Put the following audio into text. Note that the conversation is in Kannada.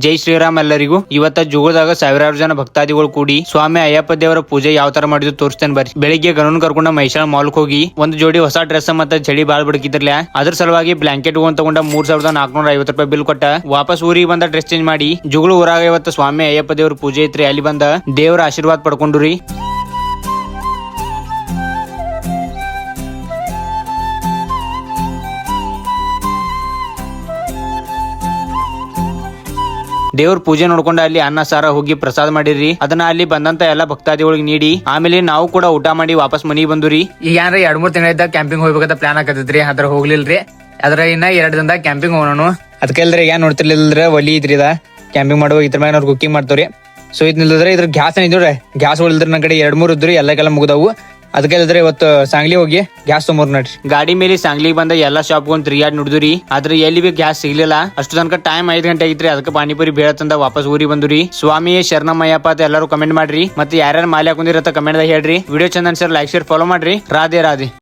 ಜೈ ಶ್ರೀರಾಮ್ ಎಲ್ಲರಿಗೂ. ಇವತ್ತ ಜುಗುಳದಾಗ ಸಾವಿರಾರು ಜನ ಭಕ್ತಾದಿಗಳು ಕೂಡಿ ಸ್ವಾಮಿ ಅಯ್ಯಪ್ಪ ದೇವರ ಪೂಜೆ ಯಾವ ತರ ಮಾಡಿದ್ರು ತೋರಿಸ್ತೇನೆ ಬರ್ರಿ. ಬೆಳಿಗ್ಗೆ ಗಣನ್ ಕರ್ಕೊಂಡ ಮೈಸಾಳ ಮಾಲ್ಕ್ ಹೋಗಿ ಒಂದು ಜೋಡಿ ಹೊಸ ಡ್ರೆಸ್ ಮತ್ತೆ ಚಳಿ ಬಾಳ್ ಬಿಡಕಿದ್ರಲ್ಲ ಅದ್ರ ಸಲುವಾಗಿ ಬ್ಲಾಂಕೆಟ್ ತಗೊಂಡ 3450 ರೂಪಾಯಿ ಬಿಲ್ ಕೊಟ್ಟ ವಾಪಸ್ ಊರಿಗೆ ಬಂದ ಡ್ರೆಸ್ ಚೇಂಜ್ ಮಾಡಿ ಜುಗುಳು ಊರಾಗ ಇವತ್ತು ಸ್ವಾಮಿ ಅಯ್ಯಪ್ಪ ದೇವ್ರ ಪೂಜೆ ಐತ್ರಿ. ಅಲ್ಲಿ ಬಂದ ದೇವರ ಆಶೀರ್ವಾದ ಪಡ್ಕೊಂಡ್ರಿ. ದೇವ್ರ ಪೂಜೆ ನೋಡ್ಕೊಂಡ ಅಲ್ಲಿ ಅನ್ನ ಸಾರ ಹೋಗಿ ಪ್ರಸಾದ ಮಾಡಿರಿ. ಅದನ್ನ ಅಲ್ಲಿ ಬಂದಂತ ಎಲ್ಲಾ ಭಕ್ತಾದಿಗಳಿಗೆ ನೀಡಿ ಆಮೇಲೆ ನಾವು ಕೂಡ ಊಟ ಮಾಡಿ ವಾಪಸ್ ಮನಿಗೆ ಬಂದ್ರಿ. ಈಗ ಏನ್ರ 2-3 ತಿಂಗಳಿಂದ ಕ್ಯಾಂಪಿಂಗ್ ಹೋಗ್ಬೇಕಂತ ಪ್ಲಾನ್ ಆಗತ್ತೈತ್ರಿ. ಅದ್ರ ಹೋಗ್ಲಿಲ್ರಿ. ಅದ್ರ ಇನ್ನ 2 ದಿನದ ಕ್ಯಾಂಪಿಂಗ್ ಹೋಗೋಣ. ಅದಕ್ಕೆಲ್ರಿ ಏನ್ ನೋಡ್ತಿರ್ಲಿಲ್ರ ಒಲಿ ಇದ್ರಿ ಇದ ಕ್ಯಾಂಪಿಂಗ್ ಮಾಡುವಾಗ ಇದ್ರ ಮ್ಯಾಗ ಕುಕಿಂಗ್ ಮಾಡ್ತಾವ್ರಿ. ಸೊ ಇದ್ ನಿಲ್ದ್ರೆ ಇದ್ರ ಗ್ಯಾಸ್ ಏನಿದ್ರಿ ಗ್ಯಾಸ್ ಇಲ್ದ್ರ ನನ್ನ ಕಡೆ 2-3 ಇದ್ರಿ ಎಲ್ಲಕ್ಕೆಲ್ಲ ಮುಗ್ದವು. ಅದಕ್ಕೆ ಇವತ್ತು ಸಾಂಗ್ಲಿ ಹೋಗಿ ಗ್ಯಾಸ್ ತೊಗೊಂಬರ್ ನಡ್ರಿ. ಗಾಡಿ ಮೇಲೆ ಸಾಂಗ್ಲಿಗೆ ಬಂದ ಎಲ್ಲಾ ಶಾಪ್ ತಿರುಗಾಡಿ ನೋಡಿದ್ರಿ. ಆದ್ರೆ ಎಲ್ಲಿ ಬಿ ಗ್ಯಾಸ್ ಸಿಗ್ಲಿಲ್ಲ. ಅಷ್ಟು ತನಕ ಟೈಮ್ 5 ಗಂಟೆ ಆಗಿತ್ರಿ. ಅದಕ್ಕೆ ಪಾನಿಪುರಿ ಬೇಡ ತಂದ ವಾಪಸ್ ಊರಿಗೆ ಬಂದ್ರಿ. ಸ್ವಾಮಿ ಶರಣಮಯ್ಯಪ್ಪ ಅಂತ ಎಲ್ಲರೂ ಕಮೆಂಟ್ ಮಾಡ್ರಿ. ಮತ್ತೆ ಯಾರ್ಯಾರು ಮಾಲೆ ಹಾಕೊಂಡಿರತ್ತ ಕಮೆಂಟ್ ದಾಗ ಹೇಳ್ರಿ. ವಿಡಿಯೋ ಚಂದ ಅನ್ಸರ್ ಲೈಕ್ ಶೇರ್ ಫಾಲೋ ಮಾಡ್ರಿ. ರಾಧೆ ರಾಧೆ.